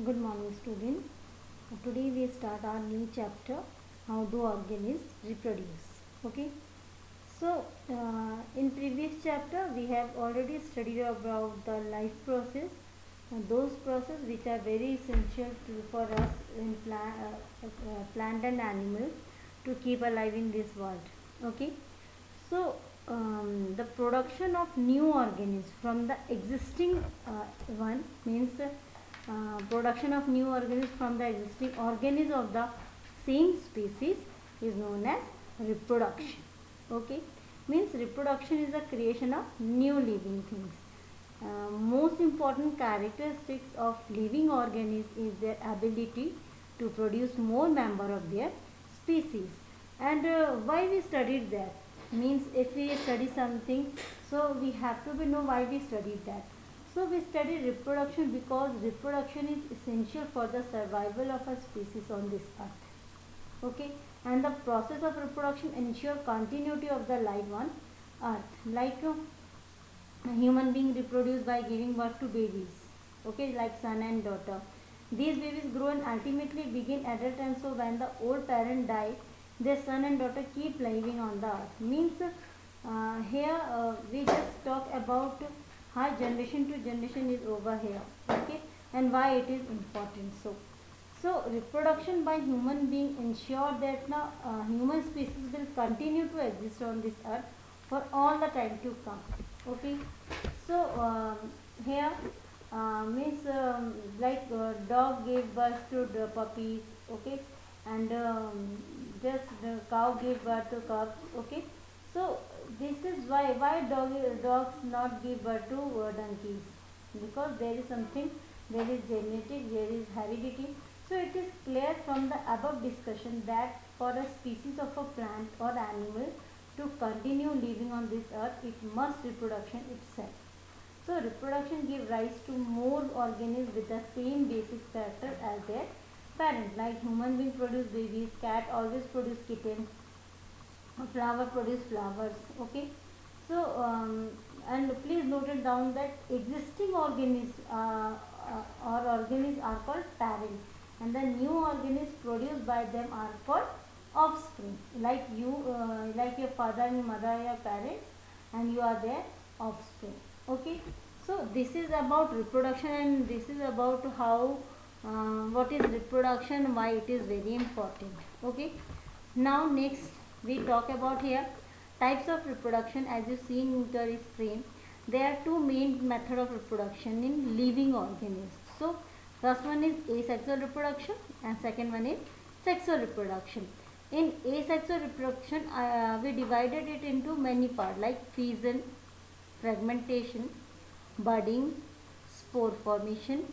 Good morning, student. Today we start our new chapter. How do organisms reproduce? Okay. So, in previous chapter we have already studied about the life process, those processes which are very essential for us in plant and animals to keep alive in this world. Okay. So, the production of new organisms from the existing one means production of new organisms from the existing organisms of the same species is known as reproduction. Okay, means reproduction is the creation of new living things. Most important characteristics of living organisms is their ability to produce more member of their species. And why we studied that means if we study something, so we have to know why we studied that. So we study reproduction because reproduction is essential for the survival of a species on this earth. Okay, and the process of reproduction ensure continuity of the life on earth. Like a human being reproduce by giving birth to babies. Okay, like son and daughter. These babies grow and ultimately begin adult, and so when the old parent die, their son and daughter keep living on the earth. Means here we just talk about how generation to generation is over here. Okay, and why it is important. So reproduction by human being ensure that now human species will continue to exist on this earth for all the time to come. Okay, so here means like dog gave birth to the puppies. Okay, and just the cow gave birth to cubs. Okay, so this is why dogs not give birth to donkeys, because there is something, there is genetic, there is heredity. So it is clear from the above discussion that for a species of a plant or animal to continue living on this earth, it must reproduction itself. So reproduction gives rise to more organisms with the same basic character as their parent. Like human being produce babies, cat always produce kittens, flower produce flowers. Okay, so and please note it down that existing organisms or organisms are called parent, and the new organisms produced by them are called offspring. Like you, like your father and mother are your parents, and you are their offspring. Okay, so this is about reproduction, and this is about how what is reproduction, why it is very important. Okay, now next we talk about here types of reproduction. As you see in the screen, there are two main method of reproduction in living organisms. So first one is asexual reproduction and second one is sexual reproduction. In asexual reproduction, we divided it into many parts like fission, fragmentation, budding, spore formation,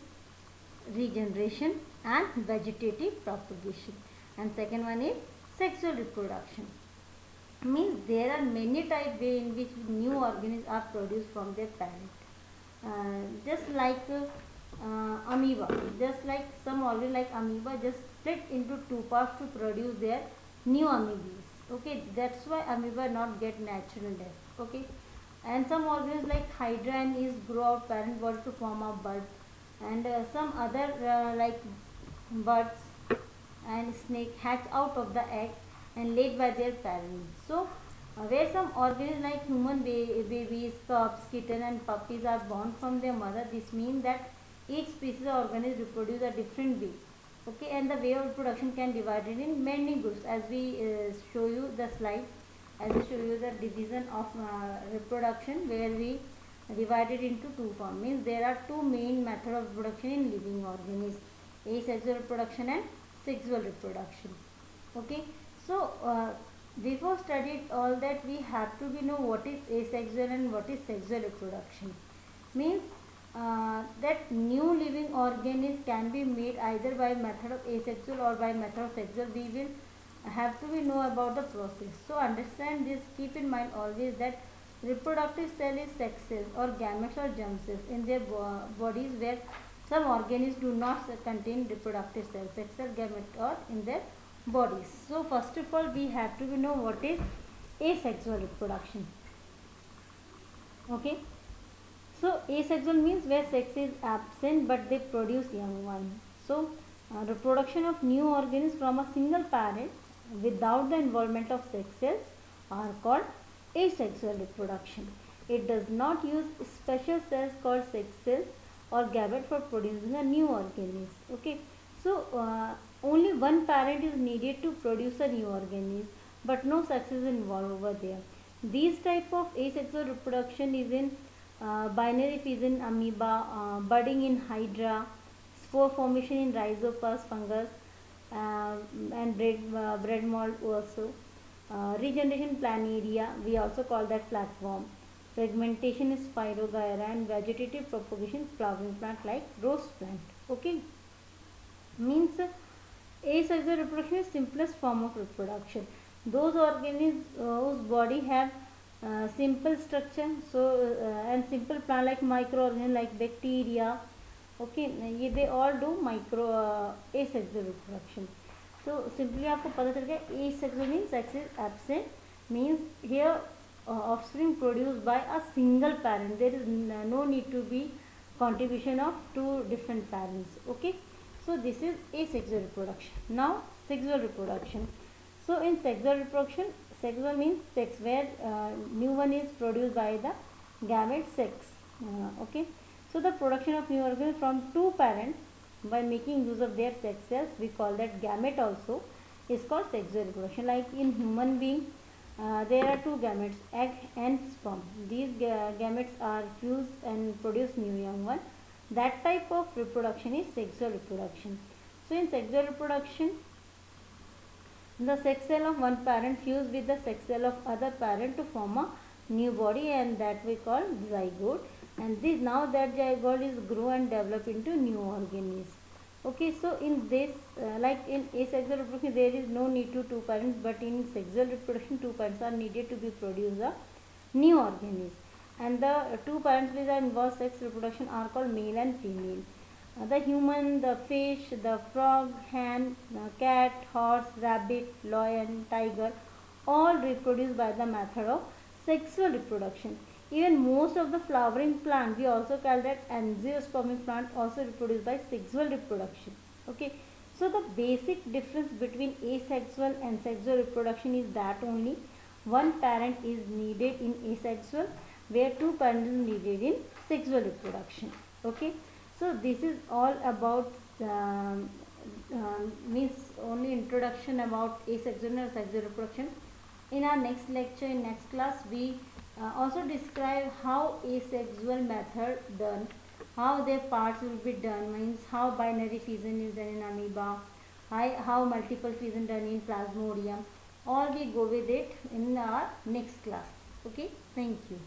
regeneration and vegetative propagation. And second one is sexual reproduction. Means there are many type way in which new organisms are produced from their parent. Just like amoeba, just like some organ like amoeba just split into two parts to produce their new amoebas. Okay, that's why amoeba not get natural death. Okay, and some organisms like hydra and yeast grow out parent body to form a bud, and some other like birds and snake hatch out of the egg and laid by their parents. So where some organisms like human babies, cubs, kitten and puppies are born from their mother, this means that each species of organism reproduce a different way. Okay, and the way of reproduction can be divided in many groups. As we show you the slide, as we show you the division of reproduction, where we divided into two forms. Means there are two main methods of reproduction in living organisms: asexual reproduction and sexual reproduction. Okay, so before studied all that, we have to be know what is asexual and what is sexual reproduction. Means that new living organisms can be made either by method of asexual or by method of sexual. We will have to be know about the process. So understand this. Keep in mind always that reproductive cell is sex cells or gametes or germ cells in their bodies, where some organisms do not contain reproductive cells, sex cell, gamete or in their bodies. So first of all, we have to know what is asexual reproduction. Okay, so asexual means where sex is absent but they produce young ones. So reproduction of new organisms from a single parent without the involvement of sex cells are called asexual reproduction. It does not use special cells called sex cells or gamete for producing a new organism. Okay, so only one parent is needed to produce a new organism, but no sex is involved over there. These type of asexual reproduction is in binary fission amoeba, budding in hydra, spore formation in rhizopus fungus, and bread mold also. Regeneration planaria, we also call that flatworm. Fragmentation is spirogyra, and vegetative propagation flowering plant like rose plant. Okay, means asexual reproduction is simplest form of reproduction. Those organisms whose body have simple structure, so and simple plant like microorganisms like bacteria. Okay, they all do micro asexual reproduction. So simply आपको पता चल गया asexual means sex is absent, means here offspring produced by a single parent. There is no need to be contribution of two different parents. Okay, so this is asexual reproduction. Now sexual reproduction. So in sexual reproduction, sexual means sex where new one is produced by the gamete sex. Okay, so the production of new organism from two parents by making use of their sex cells, we call that gamete also, is called sexual reproduction. Like in human being, there are two gametes, egg and sperm. These gametes are fused and produce new young one. That type of reproduction is sexual reproduction. So in sexual reproduction, the sex cell of one parent fuse with the sex cell of other parent to form a new body, and that we call zygote. And this, now that zygote is grow and develop into new organism. Okay, so in this like in asexual reproduction there is no need to two parents, but in sexual reproduction two parents are needed to be produce a new organism, and the two parents which are involved sex reproduction are called male and female. The human, the fish, the frog, hen, cat, horse, rabbit, lion, tiger, all reproduce by the method of sexual reproduction. Even most of the flowering plant, we also call that angiospermic plant, also reproduce by sexual reproduction. Okay, so the basic difference between asexual and sexual reproduction is that only one parent is needed in asexual, where two parents are needed in sexual reproduction. Okay, so this is all about means only introduction about asexual and sexual reproduction. In our next lecture, in next class, we also describe how asexual method done, how their parts will be done, means how binary fission is done in amoeba, how multiple fission done in plasmodium. All we go with it in our next class. Okay, thank you.